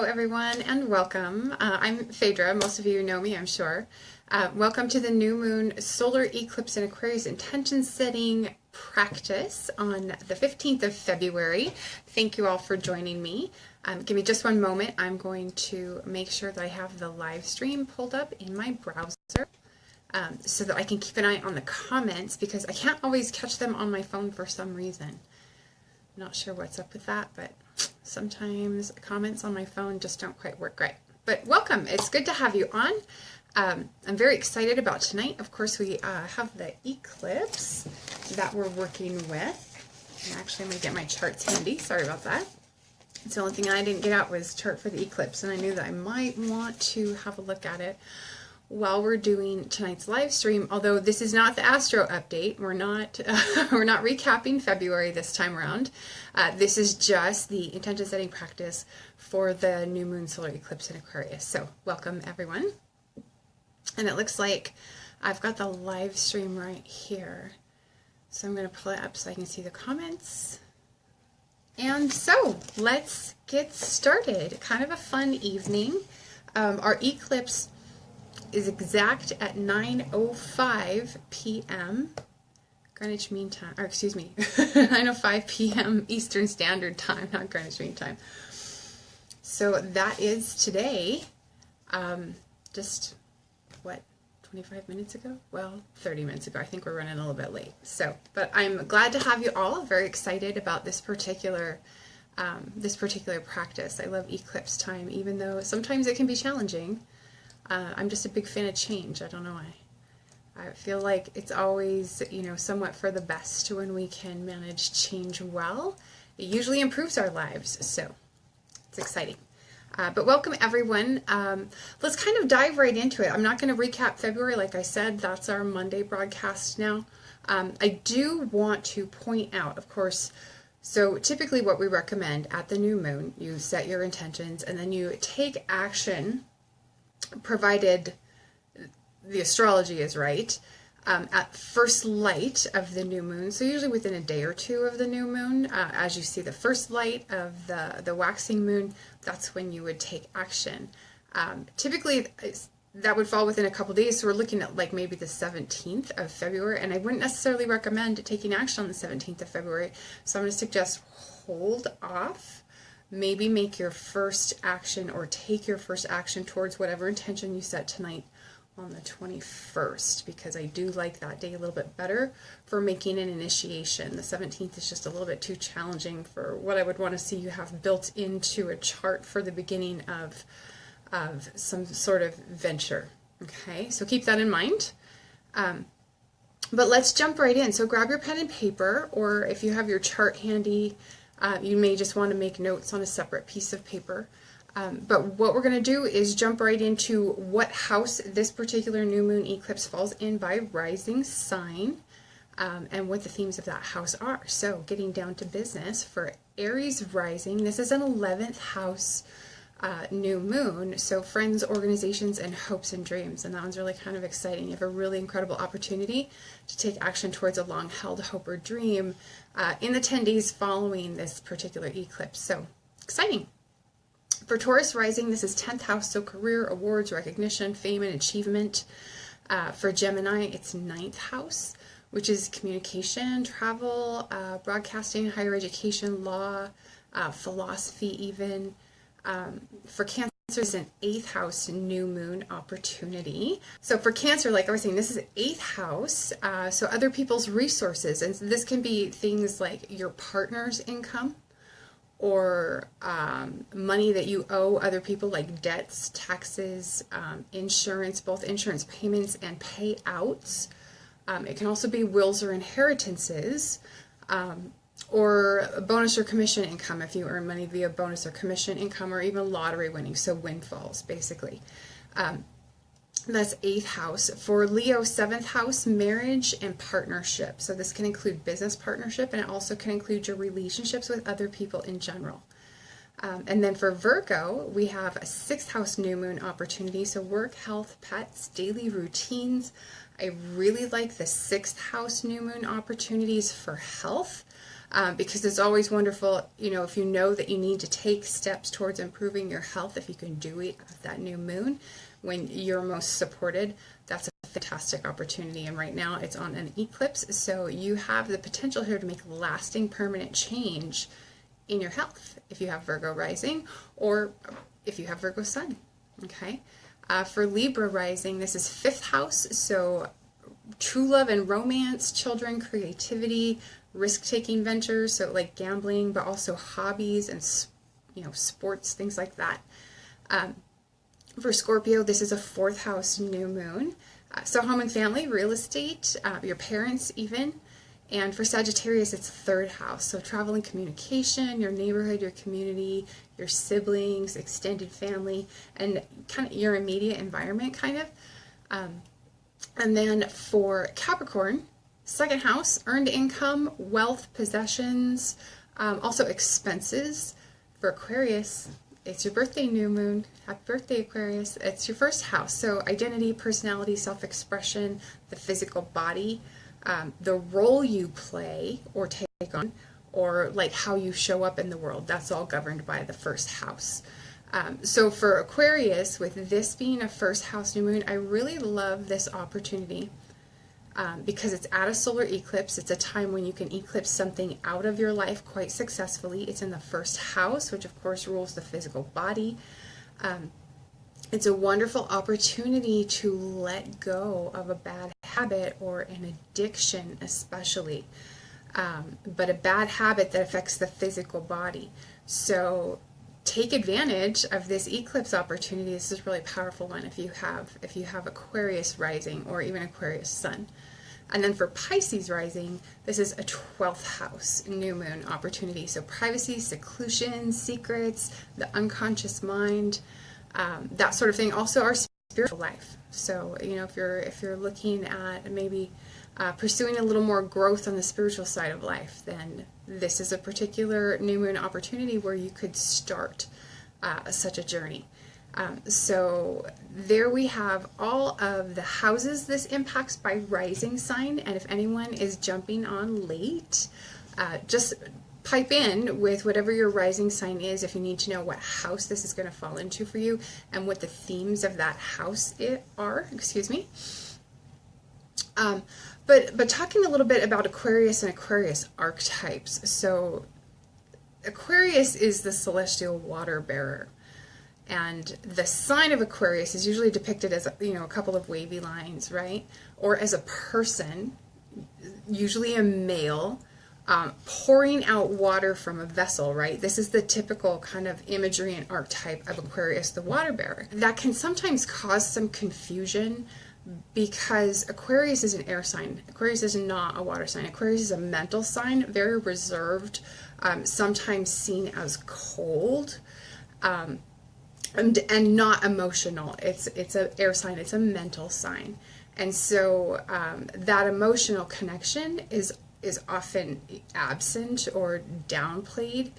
Hello everyone and welcome. I'm Phaedra. Most of you know me, I'm sure. Welcome to the new moon solar eclipse in Aquarius intention setting practice on the 15th of February. Thank you all for joining me. Give me just one moment. I'm going to make sure that I have the live stream pulled up in my browser so that I can keep an eye on the comments because I can't always catch them on my phone for some reason. Not sure what's up with that, but sometimes comments on my phone just don't quite work right. But welcome. It's good to have you on. I'm very excited about tonight. Of course, we have the eclipse that we're working with. And actually, I'm going to get my charts handy. Sorry about that. It's the only thing I didn't get out was chart for the eclipse, and I knew that I might want to have a look at it while we're doing tonight's live stream. Although this is not the astro update, we're not recapping February this time around. This is just the intention setting practice for the new moon solar eclipse in Aquarius. So welcome everyone. And it looks like I've got the live stream right here. So I'm going to pull it up so I can see the comments. And so let's get started. Kind of a fun evening. Our eclipse is exact at 9:05 p.m. Greenwich Mean Time, or excuse me, 9:05 p.m. Eastern Standard Time, not Greenwich Mean Time. So that is today, just, what, 25 minutes ago? Well, 30 minutes ago. I think we're running a little bit late. So, but I'm glad to have you all. Very excited about this particular practice. I love eclipse time, even though sometimes it can be challenging. I'm just a big fan of change. I don't know why. I feel like it's always, somewhat for the best when we can manage change well. It usually improves our lives, so it's exciting. But welcome everyone. Let's kind of dive right into it. I'm not going to recap February, like I said. That's our Monday broadcast now. I do want to point out, of course, so typically what we recommend at the new moon, you set your intentions and then you take action provided the astrology is right, at first light of the new moon, so usually within a day or two of the new moon, as you see the first light of the waxing moon, that's when you would take action. Typically that would fall within a couple days, so we're looking at like maybe the 17th of February, and I wouldn't necessarily recommend taking action on the 17th of February, so I'm going to suggest hold off. Maybe make your first action or take your first action towards whatever intention you set tonight on the 21st, because I do like that day a little bit better for making an initiation. The 17th is just a little bit too challenging for what I would want to see you have built into a chart for the beginning of some sort of venture. Okay, so keep that in mind. But let's jump right in. So grab your pen and paper, or if you have your chart handy, you may just want to make notes on a separate piece of paper. But what we're going to do is jump right into what house this particular new moon eclipse falls in by rising sign, and what the themes of that house are. So getting down to business for Aries rising, this is an 11th house new moon, so friends, organizations, and hopes and dreams, and that one's really kind of exciting. You have a really incredible opportunity to take action towards a long-held hope or dream in the 10 days following this particular eclipse, so exciting. For Taurus rising, this is 10th house, so career, awards, recognition, fame, and achievement. For Gemini, it's 9th house, which is communication, travel, broadcasting, higher education, law, philosophy even. For Cancer, it's an 8th house new moon opportunity. So for Cancer, like I was saying, this is 8th house, so other people's resources, and this can be things like your partner's income, or money that you owe other people, like debts, taxes, insurance, both insurance payments and payouts. It can also be wills or inheritances, or bonus or commission income if you earn money via bonus or commission income, or even lottery winning, so windfalls basically. That's 8th house. For Leo, 7th house, marriage and partnership. So this can include business partnership, and it also can include your relationships with other people in general. And then for Virgo, we have a 6th house new moon opportunity. So work, health, pets, daily routines. I really like the 6th house new moon opportunities for health. because it's always wonderful, if you know that you need to take steps towards improving your health, if you can do it at that new moon when you're most supported, that's a fantastic opportunity. And right now it's on an eclipse, so you have the potential here to make lasting, permanent change in your health if you have Virgo rising or if you have Virgo sun. Okay. For Libra rising, this is 5th house, so true love and romance, children, creativity, risk-taking ventures, so like gambling, but also hobbies and sports, things like that. For Scorpio, this is a 4th house new moon, so home and family, real estate, your parents even. And for Sagittarius, it's 3rd house, so travel and communication, your neighborhood, your community, your siblings, extended family, and kind of your immediate environment, kind of. And then for Capricorn, 2nd house, earned income, wealth, possessions, also expenses. For Aquarius, it's your birthday new moon. Happy birthday, Aquarius. It's your 1st house, so identity, personality, self-expression, the physical body, the role you play or take on, or like how you show up in the world. That's all governed by the 1st house. So for Aquarius, with this being a 1st house new moon, I really love this opportunity because it's at a solar eclipse. It's a time when you can eclipse something out of your life quite successfully. It's in the 1st house, which of course rules the physical body. It's a wonderful opportunity to let go of a bad habit or an addiction especially, but a bad habit that affects the physical body. So take advantage of this eclipse opportunity. This is a really powerful one if you have Aquarius rising or even Aquarius sun. And then for Pisces rising, this is a 12th house new moon opportunity. So privacy, seclusion, secrets, the unconscious mind, that sort of thing. Also our spiritual life. So if you're looking at maybe pursuing a little more growth on the spiritual side of life, then this is a particular new moon opportunity where you could start such a journey. So there we have all of the houses this impacts by rising sign, and if anyone is jumping on late, just pipe in with whatever your rising sign is if you need to know what house this is going to fall into for you and what the themes of that house are. Excuse me. But talking a little bit about Aquarius and Aquarius archetypes. So Aquarius is the celestial water bearer, and the sign of Aquarius is usually depicted as a couple of wavy lines, right? Or as a person, usually a male, pouring out water from a vessel, right? This is the typical kind of imagery and archetype of Aquarius, the water bearer. That can sometimes cause some confusion because Aquarius is an air sign. Aquarius is not a water sign. Aquarius is a mental sign, very reserved, sometimes seen as cold, and not emotional. It's an air sign. It's a mental sign, and so that emotional connection is often absent or downplayed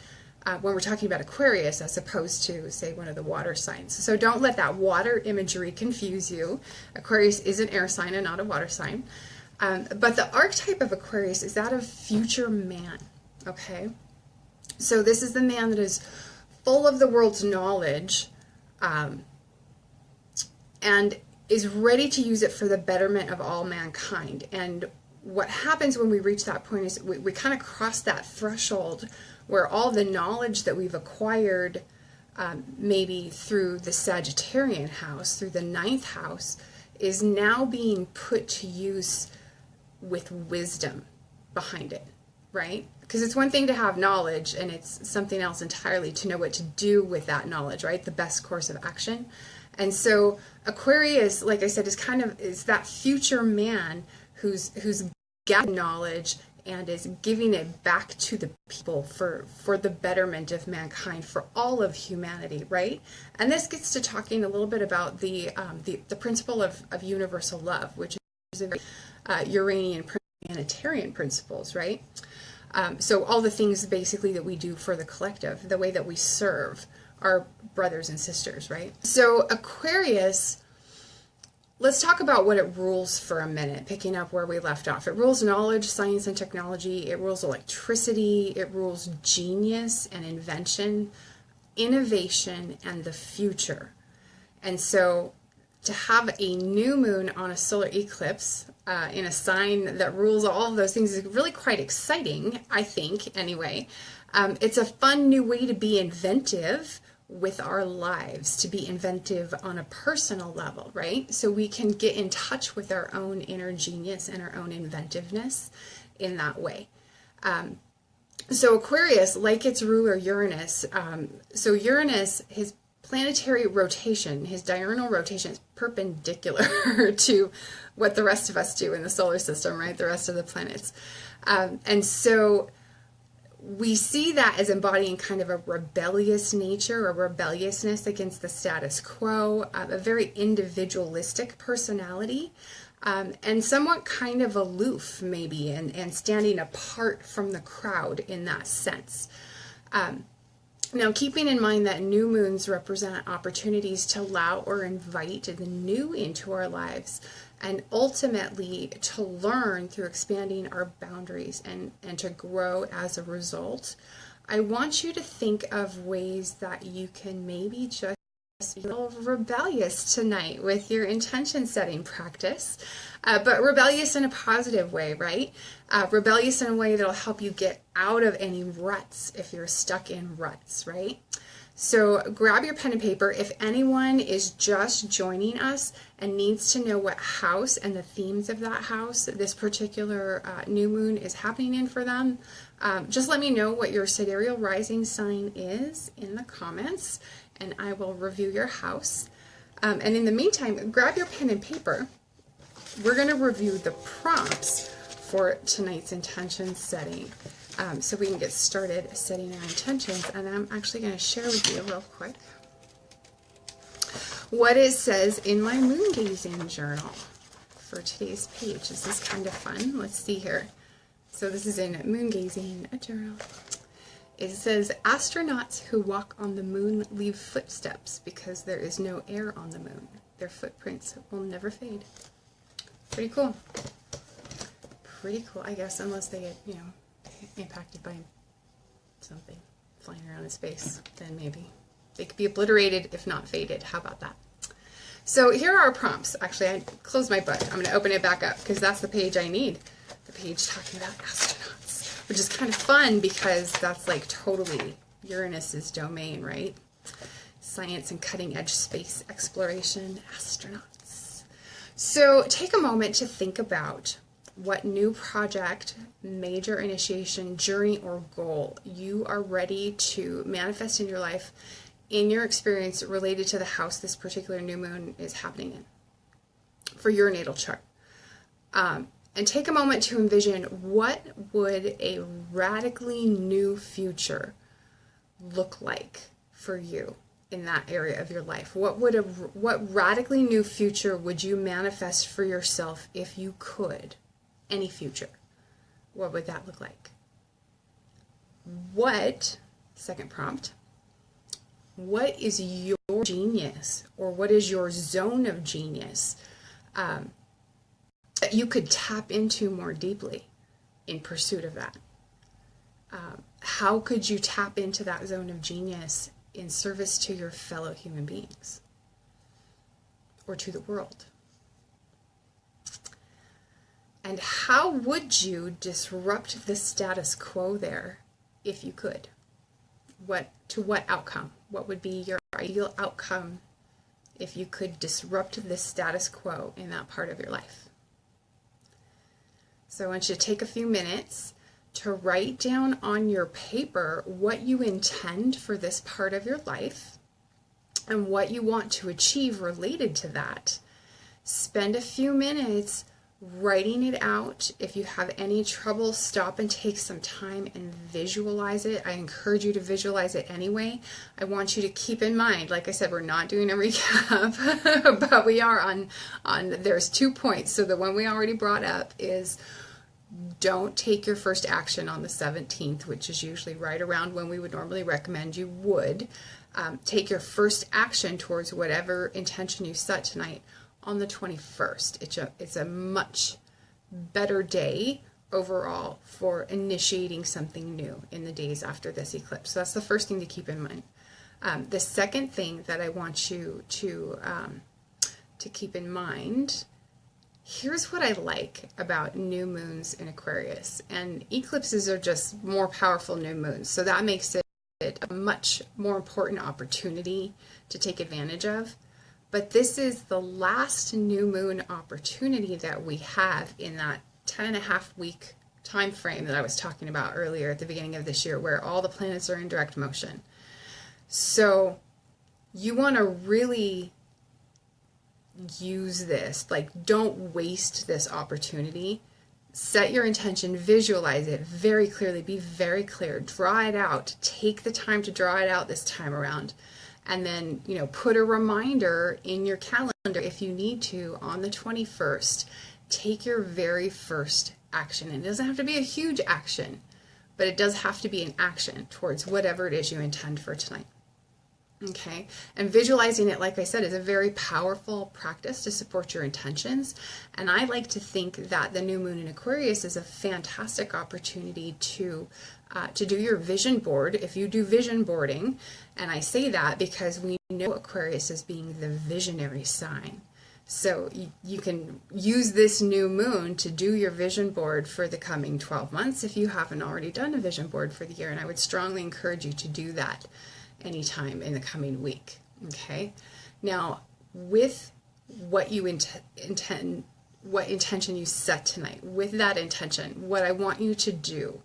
when we're talking about Aquarius as opposed to, say, one of the water signs. So don't let that water imagery confuse you. Aquarius is an air sign and not a water sign. But the archetype of Aquarius is that of future man, okay? So this is the man that is full of the world's knowledge and is ready to use it for the betterment of all mankind. And what happens when we reach that point is we kind of cross that threshold where all the knowledge that we've acquired, maybe through the Sagittarian house, through the 9th house, is now being put to use with wisdom behind it, right? Because it's one thing to have knowledge, and it's something else entirely to know what to do with that knowledge, right? The best course of action. And so Aquarius, like I said, is that future man who's gathered knowledge and is giving it back to the people for the betterment of mankind, for all of humanity, right? And this gets to talking a little bit about the principle of universal love, which is a very Uranian humanitarian principles, right? So all the things basically that we do for the collective, the way that we serve our brothers and sisters, right? So Aquarius let's talk about what it rules for a minute, picking up where we left off. It rules knowledge, science, and technology. It rules electricity. It rules genius and invention, innovation, and the future. And so to have a new moon on a solar eclipse in a sign that rules all of those things is really quite exciting, I think, anyway. It's a fun new way to be inventive with our lives, to be inventive on a personal level, right? So we can get in touch with our own inner genius and our own inventiveness in that way. So Aquarius, like its ruler Uranus, so Uranus, his planetary rotation, his diurnal rotation is perpendicular to what the rest of us do in the solar system, right? The rest of the planets. And so we see that as embodying kind of a rebellious nature, a rebelliousness against the status quo, a very individualistic personality, and somewhat kind of aloof maybe, and standing apart from the crowd in that sense. Now, keeping in mind that new moons represent opportunities to allow or invite the new into our lives, and ultimately to learn through expanding our boundaries and to grow as a result, I want you to think of ways that you can maybe just be a little rebellious tonight with your intention setting practice, but rebellious in a positive way, right? Rebellious in a way that'll help you get out of any ruts if you're stuck in ruts, right? So grab your pen and paper. If anyone is just joining us and needs to know what house and the themes of that house this particular new moon is happening in for them, just let me know what your sidereal rising sign is in the comments, and I will review your house. And in the meantime, grab your pen and paper. We're going to review the prompts for tonight's intention setting. So we can get started setting our intentions, and I'm actually going to share with you real quick what it says in my moon gazing journal for today's page. This is kind of fun. Let's see here. So this is in moon gazing journal. It says, astronauts who walk on the moon leave footsteps because there is no air on the moon. Their footprints will never fade. Pretty cool. Pretty cool, I guess, unless they get, you know, impacted by something flying around in space, then maybe they could be obliterated, if not faded. How about that? So here are our prompts. Actually, I closed my book. I'm going to open it back up because that's the page I need. The page talking about astronauts, which is kind of fun because that's like totally Uranus's domain, right? Science and cutting edge space exploration, astronauts. So take a moment to think about what new project, major initiation, journey, or goal you are ready to manifest in your life, in your experience related to the house this particular new moon is happening in for your natal chart. And take a moment to envision what would a radically new future look like for you in that area of your life. What radically new future would you manifest for yourself if you could? Any future. What would that look like? What, second prompt, what is your genius, or what is your zone of genius that you could tap into more deeply in pursuit of that? How could you tap into that zone of genius in service to your fellow human beings or to the world? And how would you disrupt the status quo there if you could? To what outcome? What would be your ideal outcome if you could disrupt the status quo in that part of your life? So I want you to take a few minutes to write down on your paper what you intend for this part of your life and what you want to achieve related to that. Spend a few minutes writing it out. If you have any trouble, stop and take some time and visualize it. I encourage you to visualize it anyway. I want you to keep in mind, like I said, we're not doing a recap, but we are on there's 2 points. So the one we already brought up is don't take your first action on the 17th, which is usually right around when we would normally recommend you would. Take your first action towards whatever intention you set tonight on the 21st. It's a much better day overall for initiating something new in the days after this eclipse. So that's the first thing to keep in mind. The second thing that I want you to keep in mind, here's what I like about new moons in Aquarius. And eclipses are just more powerful new moons, so that makes it a much more important opportunity to take advantage of. But this is the last new moon opportunity that we have in that 10.5-week time frame that I was talking about earlier at the beginning of this year, where all the planets are in direct motion. So you want to really use this, like, don't waste this opportunity. Set your intention, visualize it very clearly, be very clear, draw it out, take the time to draw it out this time around, and then, you know, put a reminder in your calendar if you need to on the 21st. Take your very first action. And it doesn't have to be a huge action, but it does have to be an action towards whatever it is you intend for tonight. Okay, and visualizing it, like I said, is a very powerful practice to support your intentions. And I like to think that the new moon in Aquarius is a fantastic opportunity to do your vision board if you do vision boarding. And I say that because we know Aquarius as being the visionary sign. So you can use this new moon to do your vision board for the coming 12 months if you haven't already done a vision board for the year. And I would strongly encourage you to do that anytime in the coming week. Okay, now with what you intend, what intention you set tonight, with that intention, what I want you to do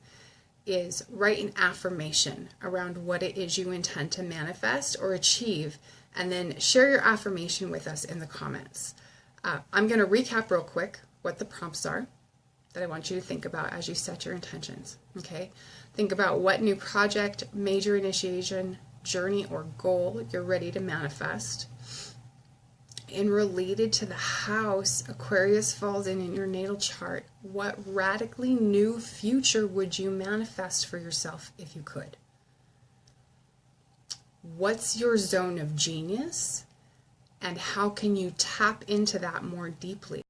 is write an affirmation around what it is you intend to manifest or achieve, and then share your affirmation with us in the comments. I'm going to recap real quick what the prompts are that I want you to think about as you set your intentions. Okay, think about what new project, major initiation, journey, or goal you're ready to manifest. And related to the house Aquarius falls in your natal chart, what radically new future would you manifest for yourself if you could? What's your zone of genius, and how can you tap into that more deeply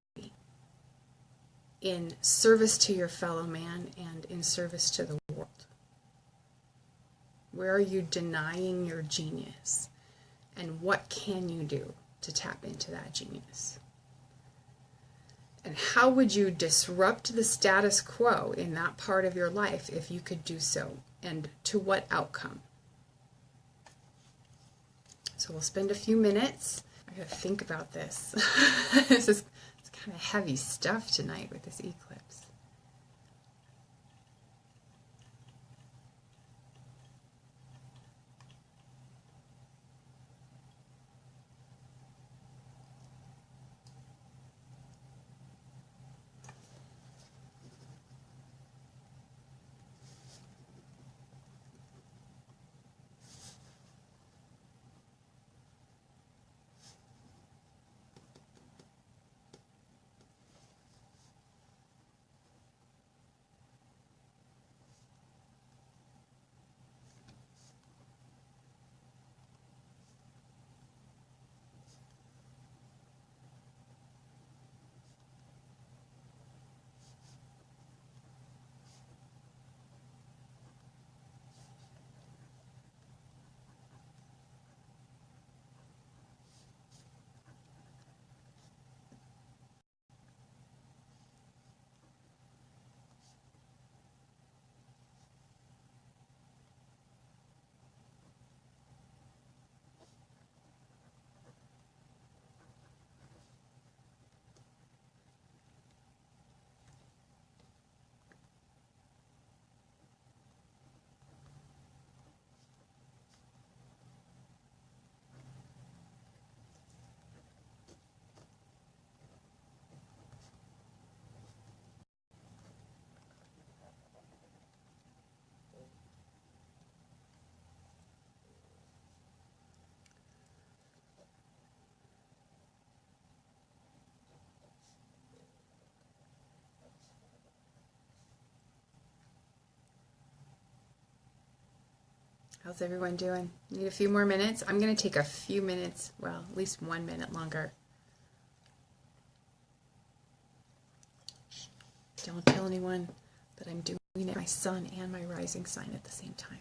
in service to your fellow man and in service to the world? Where are you denying your genius, and what can you do to tap into that genius? And how would you disrupt the status quo in that part of your life if you could do so, and to what outcome? So we'll spend a few minutes. I gotta think about this. It's kind of heavy stuff tonight with this eclipse. How's everyone doing? Need a few more minutes? I'm going to take a few minutes, well, at least 1 minute longer Don't tell anyone that I'm doing it, my sun and my rising sign at the same time.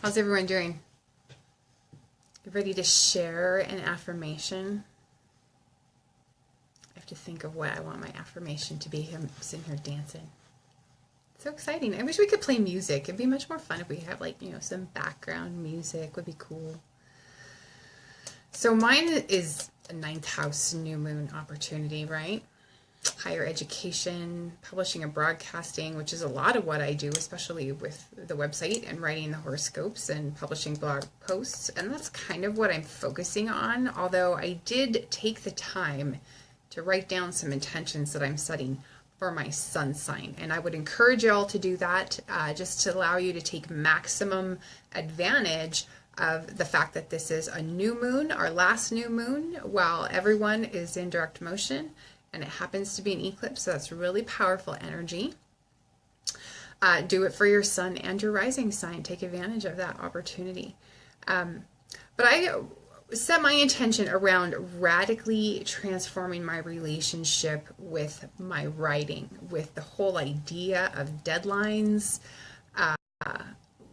How's everyone doing? You ready to share an affirmation? I have to think of what I want my affirmation to be. I'm sitting here dancing. So exciting. I wish we could play music. It'd be much more fun if we have, like, you know, some background music. Would be cool. So mine is a 9th house new moon opportunity, right? Higher education, publishing and broadcasting, which is a lot of what I do, especially with the website and writing the horoscopes and publishing blog posts. And that's kind of what I'm focusing on, although I did take the time to write down some intentions that I'm setting for my sun sign. And I would encourage you all to do that, just to allow you to take maximum advantage of the fact that this is a new moon, our last new moon, while everyone is in direct motion. And it happens to be an eclipse, so that's really powerful energy. Do it for your sun and your rising sign. Take advantage of that opportunity. But I set my intention around radically transforming my relationship with my writing, with the whole idea of deadlines,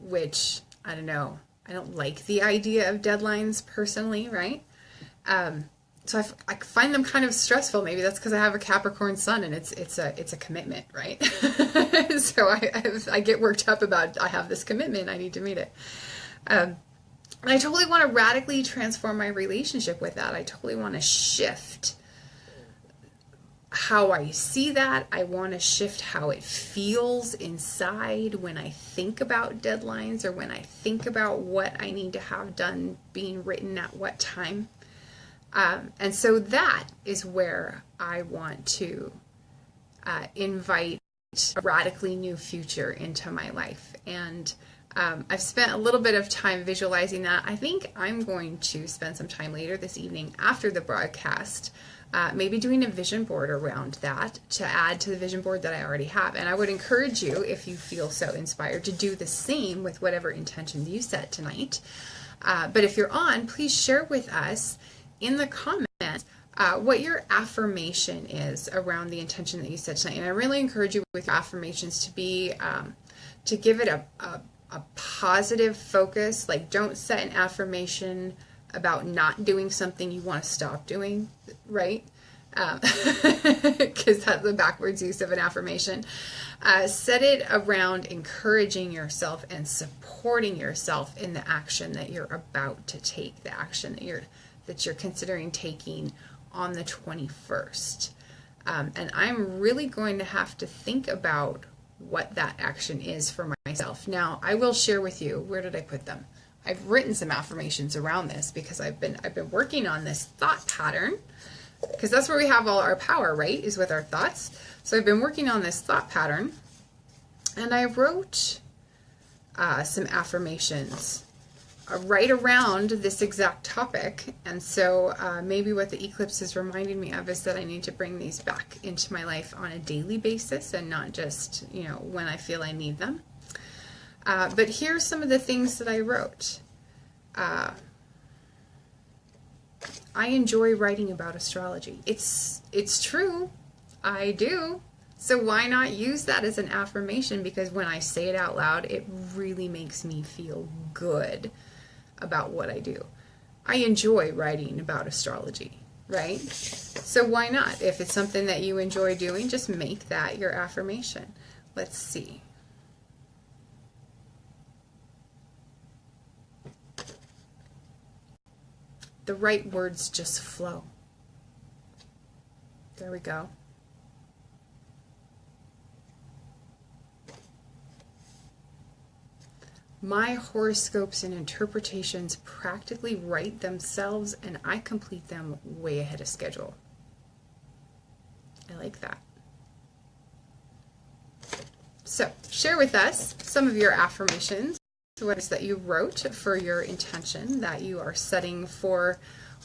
which, I don't know, I don't like the idea of deadlines personally, right? So I find them kind of stressful. Maybe that's because I have a Capricorn sun and it's a commitment, right? So I get worked up about, I have this commitment, I need to meet it. And I totally want to radically transform my relationship with that. I totally want to shift how I see that. I want to shift how it feels inside when I think about deadlines or when I think about what I need to have done being written at what time. And so that is where I want to invite a radically new future into my life. And I've spent a little bit of time visualizing that. I think I'm going to spend some time later this evening after the broadcast, maybe doing a vision board around that to add to the vision board that I already have. And I would encourage you, if you feel so inspired, to do the same with whatever intention you set tonight. But if you're on, please share with us in the comments what your affirmation is around the intention that you set tonight. And I really encourage you with your affirmations to be to give it a positive focus. Like, don't set an affirmation about not doing something you want to stop doing, right? Because that's the backwards use of an affirmation. Set it around encouraging yourself and supporting yourself in the action that you're about to take, the action that you're considering taking on the 21st. And I'm really going to have to think about what that action is for myself. Now, I will share with you, where did I put them? I've written some affirmations around this because I've been working on this thought pattern because that's where we have all our power, right, is with our thoughts. So I've been working on this thought pattern, and I wrote some affirmations right around this exact topic. And so maybe what the eclipse is reminding me of is that I need to bring these back into my life on a daily basis and not just, you know, when I feel I need them. But here's some of the things that I wrote. I enjoy writing about astrology. It's true. I do. So why not use that as an affirmation? Because when I say it out loud, it really makes me feel good about what I do. I enjoy writing about astrology, right? So why not? If it's something that you enjoy doing, just make that your affirmation. Let's see. The right words just flow. There we go. My horoscopes and interpretations practically write themselves, and I complete them way ahead of schedule. I like that. So, share with us some of your affirmations. What is that you wrote for your intention that you are setting for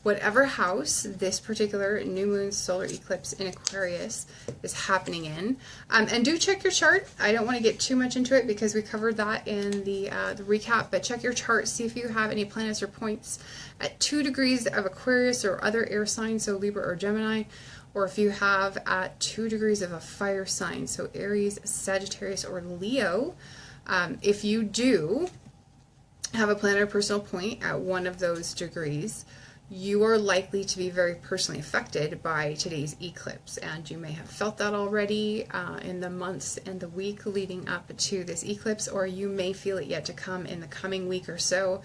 whatever house this particular new moon solar eclipse in Aquarius is happening in. And do check your chart. I don't want to get too much into it because we covered that in the recap, but check your chart, see if you have any planets or points at 2 degrees of Aquarius or other air signs, so Libra or Gemini, or if you have at 2 degrees of a fire sign, so Aries, Sagittarius, or Leo. If you do have a planet or personal point at one of those degrees, you are likely to be very personally affected by today's eclipse, and you may have felt that already in the months and the week leading up to this eclipse, or you may feel it yet to come in the coming week or so,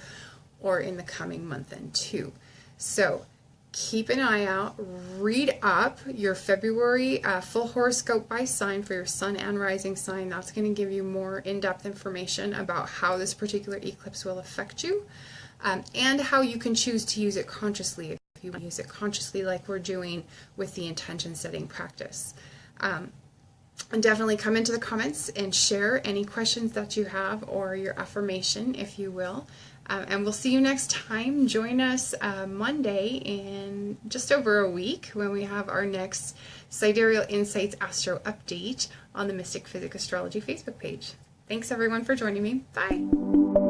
or in the coming month and two. So keep an eye out, read up your February full horoscope by sign for your sun and rising sign. That's going to give you more in-depth information about how this particular eclipse will affect you. And how you can choose to use it consciously if you want to use it consciously like we're doing with the intention setting practice. And definitely come into the comments and share any questions that you have or your affirmation, if you will. And we'll see you next time. Join us Monday in just over a week when we have our next Sidereal Insights Astro Update on the Mystic Physic Astrology Facebook page. Thanks everyone for joining me. Bye.